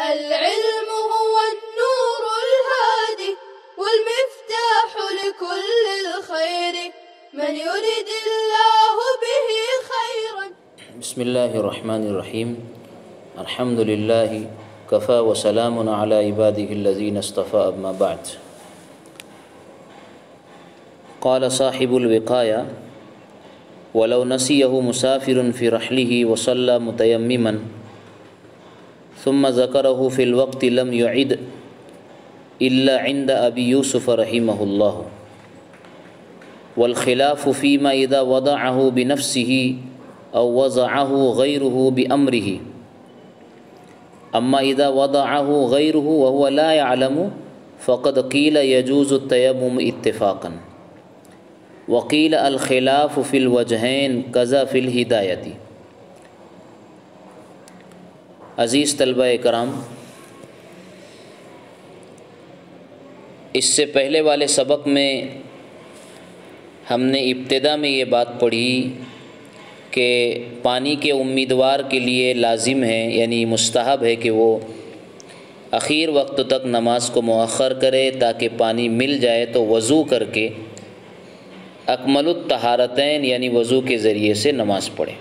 العلم هو النور الهادي والمفتاح لكل الخير من يرد الله به خيرا. بسم اللہ الرحمن الرحیم. الحمد للہ کفا وسلام علی عبادہ الذین اصطفى. اما بعد. قال صاحب الوقایہ ولو نسیہ مسافر فی رحلہ وصلی متیمما ثم ذکرہ فی الوقت لم يعد الا عند ابی یوسف رحمہ اللہ والخلاف فیما اذا وضعہ بنفسہ او وضعہ غیرہ بامرہ اما اذا وضعہ غیرہ وهو لا يعلم فقد قیل يجوز التیمم اتفاقا وقیل الخلاف فی الوجہین کذا فی الہدایتی. عزیز طلبہ کرام، اس سے پہلے والے سبق میں ہم نے ابتدا میں یہ بات پڑھی کہ پانی کے امیدوار کے لیے لازم ہے، یعنی مستحب ہے کہ وہ اخیر وقت تک نماز کو مؤخر کرے تاکہ پانی مل جائے تو وضو کر کے اکمل الطہارتین یعنی وضو کے ذریعے سے نماز پڑھے.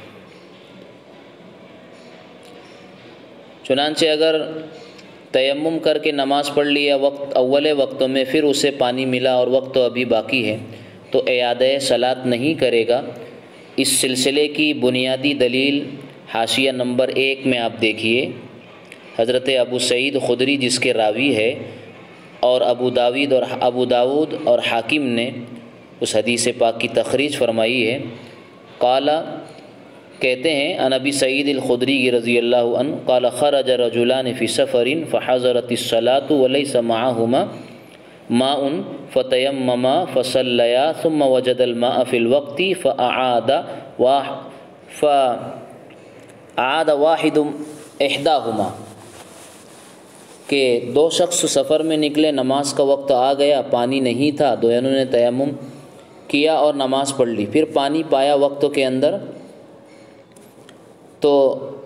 چنانچہ اگر تیمم کر کے نماز پڑھ لیا اول وقتوں میں، پھر اسے پانی ملا اور وقت تو ابھی باقی ہے، تو اعادہ صلاۃ نہیں کرے گا. اس سلسلے کی بنیادی دلیل حاشیہ نمبر 1 میں آپ دیکھیے. حضرت ابو سعید خدری جس کے راوی ہے، اور ابو داود اور حاکم نے اس حدیث پاک کی تخریج فرمائی ہے. قال کہتے ہیں عن ابی سعید الخدری رضی اللہ عنہ قال خرج رجلان فی سفر فحضرت الصلاۃ وليس معهما ماء فتیمما فصلیا ثم وجد الماء فی الوقت فاعاد واحد احداہما. کہ دو شخص سفر میں نکلے، نماز کا وقت آ گیا، پانی نہیں تھا، دونوں نے تیمم کیا اور نماز پڑھ لی. پھر پانی پایا وقتوں کے اندر، تو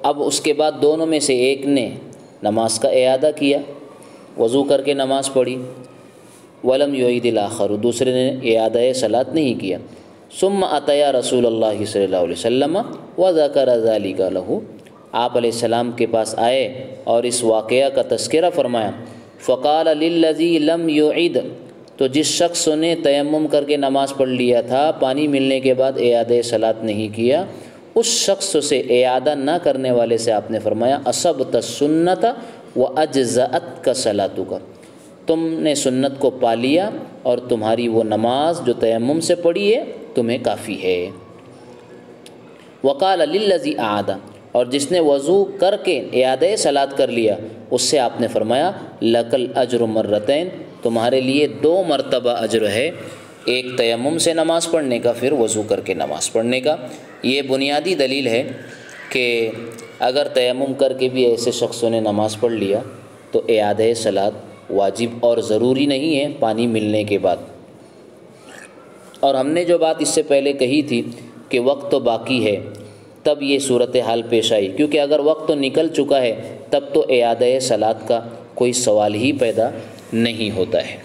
اب اس کے بعد دونوں میں سے ایک نے نماز کا اعادہ کیا، وضو کر کے نماز پڑھی. ولم یعید الآخر، دوسرے نے اعادہ صلاۃ نہیں کیا. ثم اتیا رسول اللہ صلی اللہ علیہ وسلم وذکر ذلک لہ، آپ علیہ السلام کے پاس آئے اور اس واقعہ کا تذکرہ فرمایا. فقال للذی لم یعد، تو جس شخص نے تیمم کر کے نماز پڑھ لیا تھا، پانی ملنے کے بعد اعادہ صلاۃ نہیں کیا، اس شخص سے، اعادہ نہ کرنے والے سے آپ نے فرمایا اصبت السنت واجزأتک صلاتک، تم نے سنت کو پا لیا اور تمہاری وہ نماز جو تیمم سے پڑھی ہے تمہیں کافی ہے. وقال للذی اعاد، اور جس نے وضو کر کے اعادہ صلاۃ کر لیا، اس سے آپ نے فرمایا لک الاجر مرتین، تمہارے لیے 2 مرتبہ اجر ہے، ایک تیمم سے نماز پڑھنے کا، پھر وضو کر کے نماز پڑھنے کا. یہ بنیادی دلیل ہے کہ اگر تیمم کر کے بھی ایسے شخصوں نے نماز پڑھ لیا تو اعادہ صلاۃ واجب اور ضروری نہیں ہے پانی ملنے کے بعد. اور ہم نے جو بات اس سے پہلے کہی تھی کہ وقت تو باقی ہے، تب یہ صورتحال پیش آئی، کیونکہ اگر وقت تو نکل چکا ہے تب تو اعادہ صلاۃ کا کوئی سوال ہی پیدا نہیں ہوتا ہے.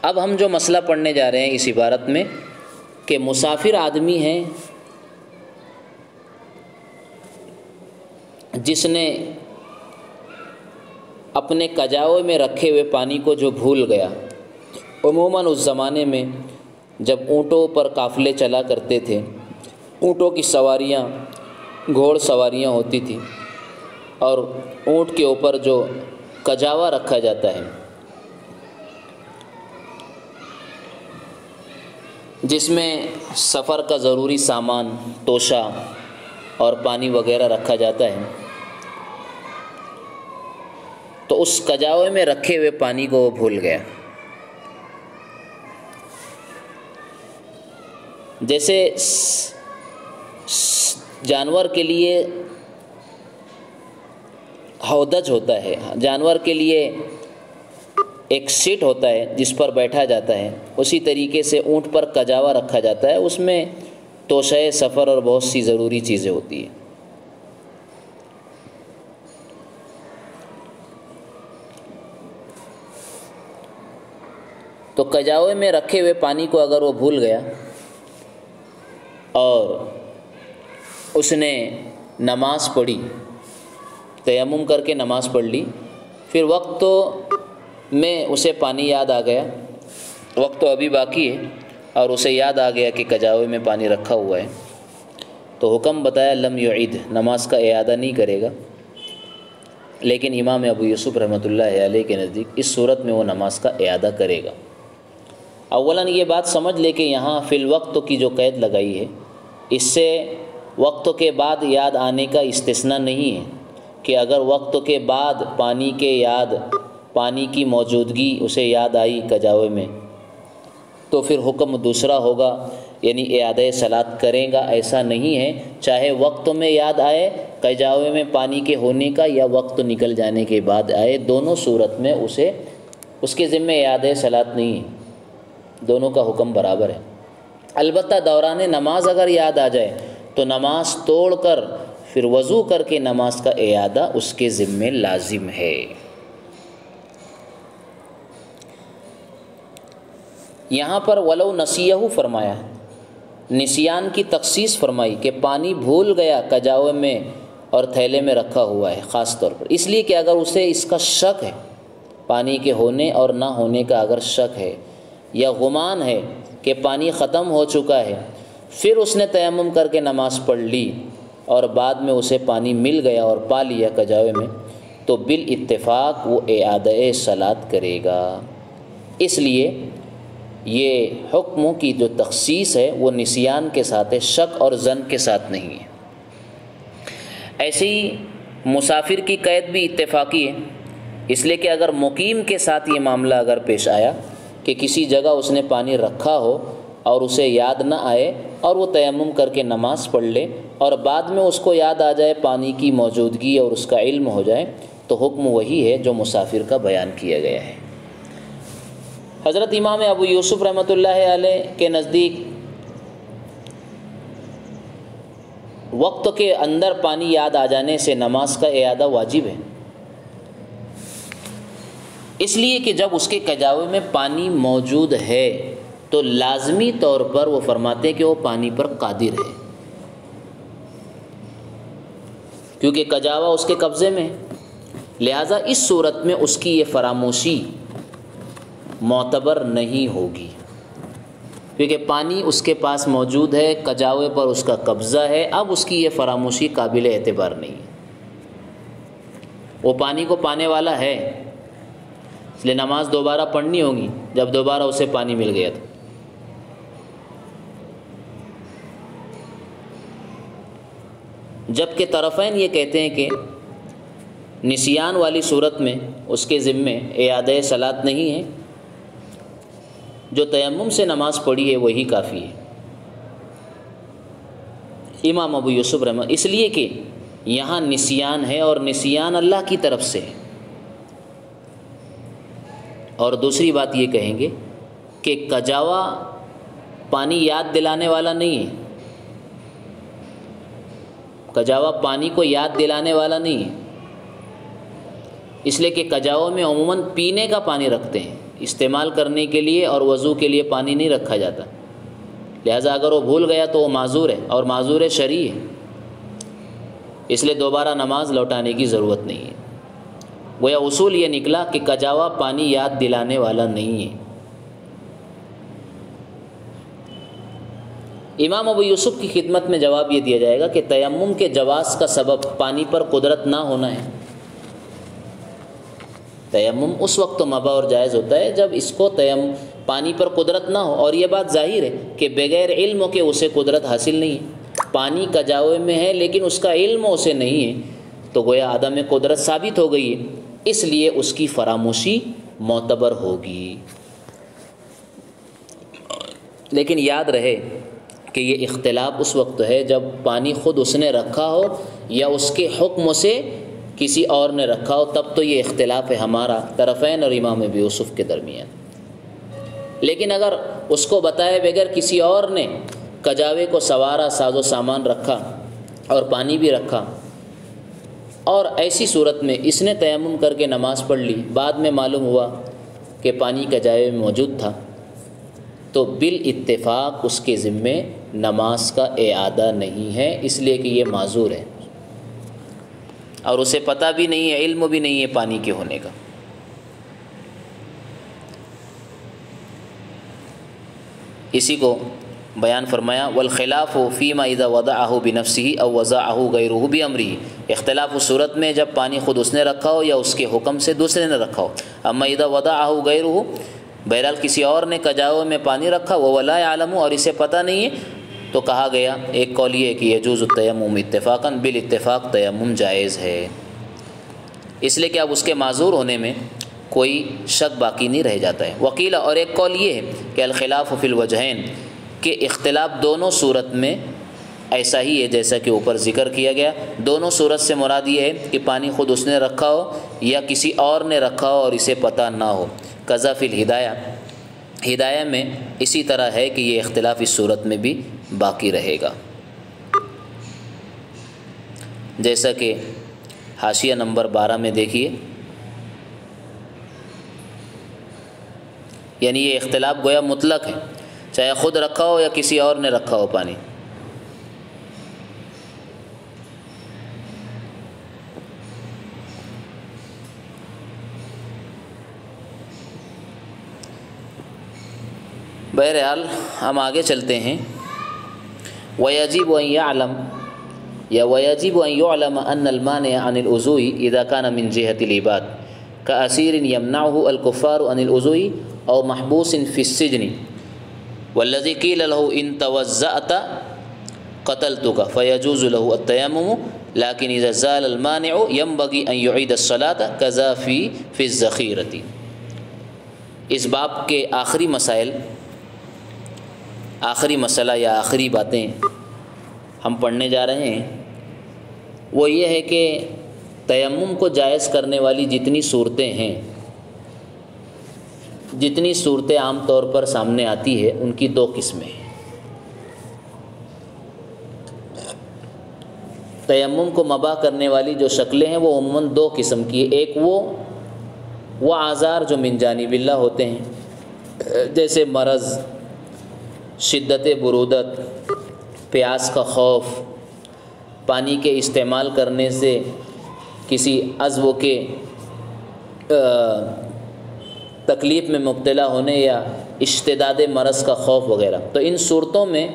اب ہم جو مسئلہ پڑھنے جا رہے ہیں اس عبارت میں کہ مسافر آدمی ہے جس نے اپنے کجاوے میں رکھے ہوئے پانی کو جو بھول گیا. عموماً اس زمانے میں جب اونٹوں پر قافلے چلا کرتے تھے، اونٹوں کی سواریاں، گھوڑ سواریاں ہوتی تھیں، اور اونٹ کے اوپر جو کجاوا رکھا جاتا ہے جس میں سفر کا ضروری سامان، توشہ اور پانی وغیرہ رکھا جاتا ہے، تو اس کجاوے میں رکھے ہوئے پانی کو وہ بھول گیا. جیسے جانور کے لیے ہودج ہوتا ہے، جانور کے لیے ایک سیٹ ہوتا ہے جس پر بیٹھا جاتا ہے، اسی طریقے سے اونٹ پر کجاوا رکھا جاتا ہے، اس میں توشہ سفر اور بہت سی ضروری چیزیں ہوتی ہیں. تو کجاوے میں رکھے ہوئے پانی کو اگر وہ بھول گیا اور اس نے نماز پڑھی، تیمم کر کے نماز پڑھ لی، پھر وقت تو میں اسے پانی یاد آ گیا، وقت تو ابھی باقی ہے، اور اسے یاد آ گیا کہ کجاوے میں پانی رکھا ہوا ہے، تو حکم بتایا لم یعید، نماز کا اعادہ نہیں کرے گا۔ لیکن امام ابو یوسف رحمۃ اللہ علیہ کے نزدیک اس صورت میں وہ نماز کا اعادہ کرے گا۔ اولاً یہ بات سمجھ لے کہ یہاں فی الوقت کی جو قید لگائی ہے، اس سے وقت کے بعد یاد آنے کا استثناء نہیں ہے کہ اگر وقت کے بعد پانی کی موجودگی اسے یاد آئی کجاوے میں تو پھر حکم دوسرا ہوگا، یعنی اعادہ صلاۃ کرے گا، ایسا نہیں ہے۔ چاہے وقت میں یاد آئے کجاوے میں پانی کے ہونے کا یا وقت نکل جانے کے بعد آئے، دونوں صورت میں اس کے ذمہ اعادہ صلاۃ نہیں ہے، دونوں کا حکم برابر ہے۔ البتہ دوران نماز اگر یاد آ جائے تو نماز توڑ کر پھر وضو کر کے نماز کا اعادہ اس کے ذمہ لازم ہے۔ یہاں پر ولو نسیہ فرمایا ہے، نسیان کی تخصیص فرمائی کہ پانی بھول گیا کجاوے میں اور تھیلے میں رکھا ہوا ہے، خاص طور پر اس لیے کہ اگر اسے اس کا شک ہے، پانی کے ہونے اور نہ ہونے کا اگر شک ہے یا گمان ہے کہ پانی ختم ہو چکا ہے، پھر اس نے تیمم کر کے نماز پڑھ لی اور بعد میں اسے پانی مل گیا اور پا لیا کجاوے میں، تو بالاتفاق وہ اعادہ صلاۃ کرے گا۔ اس لیے یہ حکموں کی جو تخصیص ہے وہ نسیان کے ساتھ ہے، شک اور ظن کے ساتھ نہیں ہے۔ ایسے ہی مسافر کی قید بھی اتفاقی ہے، اس لیے کہ اگر مقیم کے ساتھ یہ معاملہ اگر پیش آیا کہ کسی جگہ اس نے پانی رکھا ہو اور اسے یاد نہ آئے اور وہ تیمم کر کے نماز پڑھ لے اور بعد میں اس کو یاد آ جائے پانی کی موجودگی اور اس کا علم ہو جائے، تو حکم وہی ہے جو مسافر کا بیان کیا گیا ہے۔ حضرت امام ابو یوسف رحمۃ اللہ علیہ کے نزدیک وقت کے اندر پانی یاد آ جانے سے نماز کا اعادہ واجب ہے، اس لیے کہ جب اس کے کجاوے میں پانی موجود ہے تو لازمی طور پر وہ فرماتے ہیں کہ وہ پانی پر قادر ہے، کیونکہ کجاوا اس کے قبضے میں ہے، لہٰذا اس صورت میں اس کی یہ فراموشی معتبر نہیں ہوگی، کیونکہ پانی اس کے پاس موجود ہے، کجاوے پر اس کا قبضہ ہے، اب اس کی یہ فراموشی قابل اعتبار نہیں ہے، وہ پانی کو پانے والا ہے، اس لیے نماز دوبارہ پڑھنی ہوگی جب دوبارہ اسے پانی مل گیا تو۔ جبکہ طرفین یہ کہتے ہیں کہ نسیان والی صورت میں اس کے ذمے اعادہ صلاۃ نہیں ہے، جو تیمم سے نماز پڑھی ہے وہی کافی ہے۔ امام ابو یوسف رحمہ اس لیے کہ یہاں نسیان ہے اور نسیان اللہ کی طرف سے ہے، اور دوسری بات یہ کہیں گے کہ کجاوا پانی یاد دلانے والا نہیں ہے، کجاوا پانی کو یاد دلانے والا نہیں ہے، اس لیے کہ کجاوا میں عموماً پینے کا پانی رکھتے ہیں، استعمال کرنے کے لیے اور وضو کے لیے پانی نہیں رکھا جاتا، لہٰذا اگر وہ بھول گیا تو وہ معذور ہے اور معذور شرعی ہے، اس لیے دوبارہ نماز لوٹانے کی ضرورت نہیں ہے۔ گویا اصول یہ نکلا کہ کجاوا پانی یاد دلانے والا نہیں ہے۔ امام ابو یوسف کی خدمت میں جواب یہ دیا جائے گا کہ تیمم کے جواز کا سبب پانی پر قدرت نہ ہونا ہے، تیمم اس وقت تو مباح اور جائز ہوتا ہے جب اس کو پانی پر قدرت نہ ہو، اور یہ بات ظاہر ہے کہ بغیر علم کے اسے قدرت حاصل نہیں ہے، پانی کجاوے میں ہے لیکن اس کا علم اسے نہیں ہے، تو گویا عدم قدرت ثابت ہو گئی ہے، اس لیے اس کی فراموشی معتبر ہوگی۔ لیکن یاد رہے کہ یہ اختلاف اس وقت ہے جب پانی خود اس نے رکھا ہو یا اس کے حکم سے کسی اور نے رکھا ہو، تب تو یہ اختلاف ہے ہمارا طرفین اور امام ابو یوسف کے درمیان۔ لیکن اگر اس کو بتائے بغیر کسی اور نے کجاوے کو سوارا، ساز و سامان رکھا اور پانی بھی رکھا، اور ایسی صورت میں اس نے تیمم کر کے نماز پڑھ لی، بعد میں معلوم ہوا کہ پانی کجاوے میں موجود تھا، تو بالاتفاق اس کے ذمے نماز کا اعادہ نہیں ہے، اس لیے کہ یہ معذور ہے اور اسے پتہ بھی نہیں ہے، علم بھی نہیں ہے پانی کے ہونے کا۔ اسی کو بیان فرمایا والخلاف فیما اذا وضعه بنفسه او وضعه غیره بامره، اختلاف اس صورت میں جب پانی خود اس نے رکھا ہو یا اس کے حکم سے دوسرے نے رکھا ہو۔ اما اذا وضعه غیره، بہرحال کسی اور نے کجاوے میں پانی رکھا وہ ولا يعلم، اور اسے پتہ نہیں ہے، تو کہا گیا ایک قول یہ ہے کہ يجوز التیمم اتفاقا، بالاتفاق تیمم جائز ہے، اس لیے کہ اب اس کے معذور ہونے میں کوئی شک باقی نہیں رہ جاتا ہے۔ وکیل، اور ایک قول یہ ہے کہ الخلاف فی الوجہین، کہ اختلاف دونوں صورت میں ایسا ہی ہے جیسا کہ اوپر ذکر کیا گیا۔ دونوں صورت سے مراد یہ ہے کہ پانی خود اس نے رکھا ہو یا کسی اور نے رکھا ہو اور اسے پتہ نہ ہو۔ قضا فی الہدایہ، ہدایہ میں اسی طرح ہے کہ یہ اختلاف اس صورت میں بھی باقی رہے گا، جیسا کہ حاشیہ نمبر 12 میں دیکھیے، یعنی یہ اختلاف گویا مطلق ہے، چاہے خود رکھا ہو یا کسی اور نے رکھا ہو پانی۔ بہرحال ہم آگے چلتے ہیں۔ وَيَجِبُ أَن يَعْلَمَ یا وَيَجِبُ أَن يُعْلَمَ أَنَّ الْمَانِعَ عَنِ الْوُضُوءِ إِذَا كَانَ مِنْ جِهَةِ الْعِبَادِ كَأَسِيرٍ يَمْنَعُهُ الْكُفَّارُ عَنِ الْوُضُوءِ أَوْ مَحْبُوسٍ فِي السِّجْنِ وَالَّذِي قِيلَ لَهُ إِن تَوَضَّأْتَ قَتَلْتُكَ فَيَجُوزُ لَهُ التَّيَمُّمُ لَكِنْ إِذَا زَالَ الْمَانِعُ يَنبَغِي أَن يُعِيدَ الصَّلَاةَ كَذَا فِي الذَّخِيرَةِ۔ اس باب کے آخری مسائل، آخری مسئلہ یا آخری باتیں ہم پڑھنے جا رہے ہیں، وہ یہ ہے کہ تیمم کو جائز کرنے والی جتنی صورتیں ہیں، جتنی صورتیں عام طور پر سامنے آتی ہے، ان کی دو قسمیں ہیں۔ تیمم کو مباح کرنے والی جو شکلیں ہیں وہ عموماً دو قسم کی ہیں۔ ایک وہ آزار جو من جانب اللہ ہوتے ہیں، جیسے مرض، شدت برودت، پیاس کا خوف، پانی کے استعمال کرنے سے کسی عضو کے تکلیف میں مبتلا ہونے یا اشتداد مرض کا خوف وغیرہ، تو ان صورتوں میں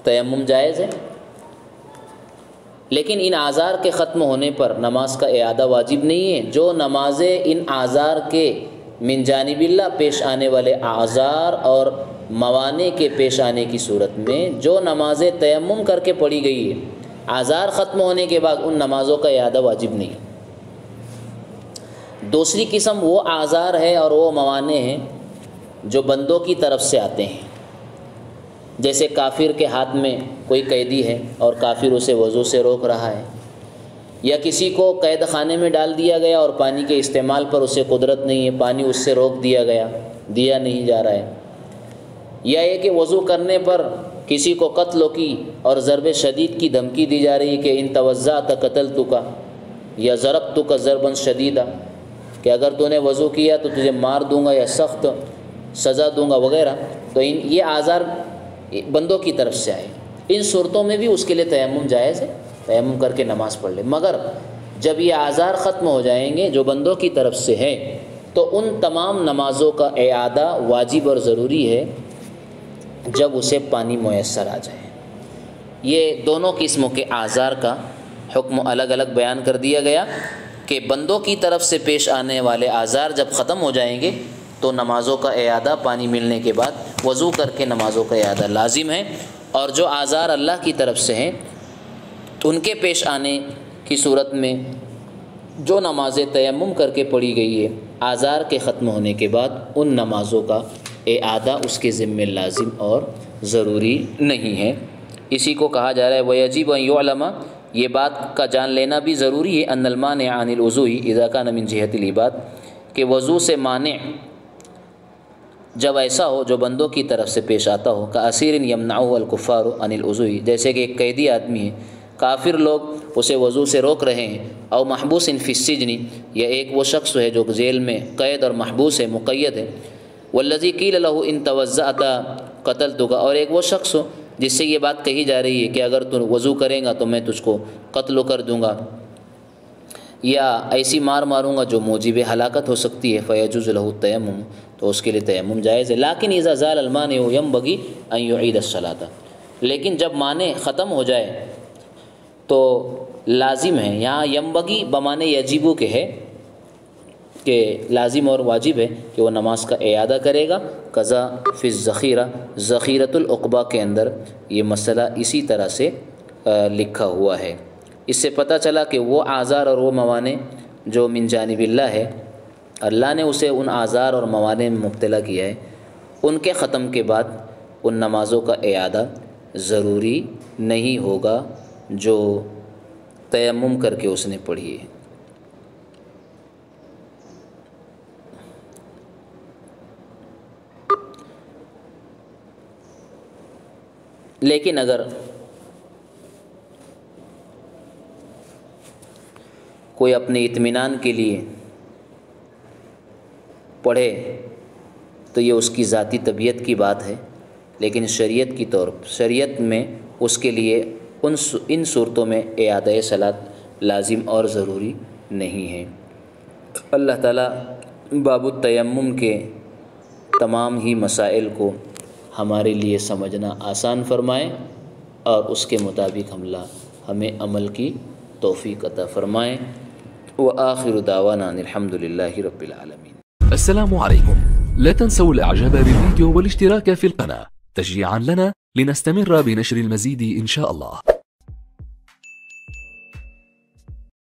تیمم جائز ہے، لیکن ان آزار کے ختم ہونے پر نماز کا اعادہ واجب نہیں ہے۔ جو نمازیں ان آزار کے من جانب اللہ پیش آنے والے آزار اور موانع کے پیش آنے کی صورت میں جو نمازیں تیمم کر کے پڑھی گئی ہے، آزار ختم ہونے کے بعد ان نمازوں کا اعادہ واجب نہیں۔ دوسری قسم وہ آزار ہے اور وہ موانع ہیں جو بندوں کی طرف سے آتے ہیں، جیسے کافر کے ہاتھ میں کوئی قیدی ہے اور کافر اسے وضو سے روک رہا ہے، یا کسی کو قید خانے میں ڈال دیا گیا اور پانی کے استعمال پر اسے قدرت نہیں ہے، پانی اس سے روک دیا گیا، دیا نہیں جا رہا ہے، یا یہ کہ وضو کرنے پر کسی کو قتل کی اور ضرب شدید کی دھمکی دی جا رہی ہے کہ ان توضأت قتلتک یا ضربتک ضربا شدیدا، کہ اگر تو نے وضو کیا تو تجھے مار دوں گا یا سخت سزا دوں گا وغیرہ، تو یہ آزار بندوں کی طرف سے آئے۔ ان صورتوں میں بھی اس کے لیے تیمم جائز ہے، تیمم کر کے نماز پڑھ لے، مگر جب یہ آزار ختم ہو جائیں گے جو بندوں کی طرف سے ہیں تو ان تمام نمازوں کا اعادہ واجب اور ضروری ہے جب اسے پانی میسر آ جائے۔ یہ دونوں قسموں کے آزار کا حکم الگ الگ بیان کر دیا گیا کہ بندوں کی طرف سے پیش آنے والے آزار جب ختم ہو جائیں گے تو نمازوں کا اعادہ پانی ملنے کے بعد وضو کر کے نمازوں کا اعادہ لازم ہے، اور جو آزار اللہ کی طرف سے ہیں ان کے پیش آنے کی صورت میں جو نمازیں تیمم کر کے پڑھی گئی ہے، آزار کے ختم ہونے کے بعد ان نمازوں کا اعادہ اس کے ذمہ لازم اور ضروری نہیں ہے۔ اسی کو کہا جا رہا ہے وَيَجِبُ أَن يُعْلَمَ، یہ بات کا جان لینا بھی ضروری ہے، أَنَّ الْمَانِعَ عَنِ الْوُضُوءِ إِذَا كَانَ مِنْ جِهَةِ الْعِبَادِ، کہ وضو سے مانع جب ایسا ہو جو بندوں کی طرف سے پیش آتا ہو، كَأَسِيرٍ يَمْنَعُهُ الْكُفَّارُ عَنِ الْوُضُوءِ، جیسے کہ ایک قیدی آدمی ہے، کافر لوگ اسے وضو سے روک رہے ہیں، او محبوس فی السجن، یا ایک وہ شخص ہے جو جیل میں قید اور محبوس ہے، مقید ہے، والذی قیل لہ ان توضأت قتلتک، اور ایک وہ شخص ہو جس سے یہ بات کہی جا رہی ہے کہ اگر تو وضو کرے گا تو میں تجھ کو قتل کر دوں گا یا ایسی مار ماروں گا جو موجب ہلاکت ہو سکتی ہے، فیجوز لہ التیمم، تو اس کے لیے تیمم جائز ہے۔ لیکن اذا زال المانع ینبغی ان یعید الصلاۃ، لیکن جب مانع ختم ہو جائے تو لازم ہے، یہاں ینبغی بمانے یجب کے ہے کہ لازم اور واجب ہے کہ وہ نماز کا اعادہ کرے گا۔ قضا فی الذخیرہ، ذخیرۃ العقبہ کے اندر یہ مسئلہ اسی طرح سے لکھا ہوا ہے۔ اس سے پتہ چلا کہ وہ آزار اور وہ موانع جو من جانب اللہ ہے، اللہ نے اسے ان آزار اور موانع میں مبتلا کیا ہے، ان کے ختم کے بعد ان نمازوں کا اعادہ ضروری نہیں ہوگا جو تیمم کر کے اس نے پڑھی ہے۔ لیکن اگر کوئی اپنے اطمینان کے لیے پڑھے تو یہ اس کی ذاتی طبیعت کی بات ہے، لیکن شریعت میں اس کے لیے ان صورتوں میں اعادہ صلاۃ لازم اور ضروری نہیں ہے۔ اللہ تعالیٰ باب التیمم کے تمام ہی مسائل کو ہمارے لیے سمجھنا آسان فرمائے اور اس کے مطابق ہمیں عمل کی توفیق عطا فرمائے۔ وآخر دعوانا الحمد للہ رب العالمین۔ السلام عليكم، لا تنسوا الاعجاب بالفيديو والاشتراك في القناة تشجيعا لنا لنستمر بنشر المزيد إن شاء الله.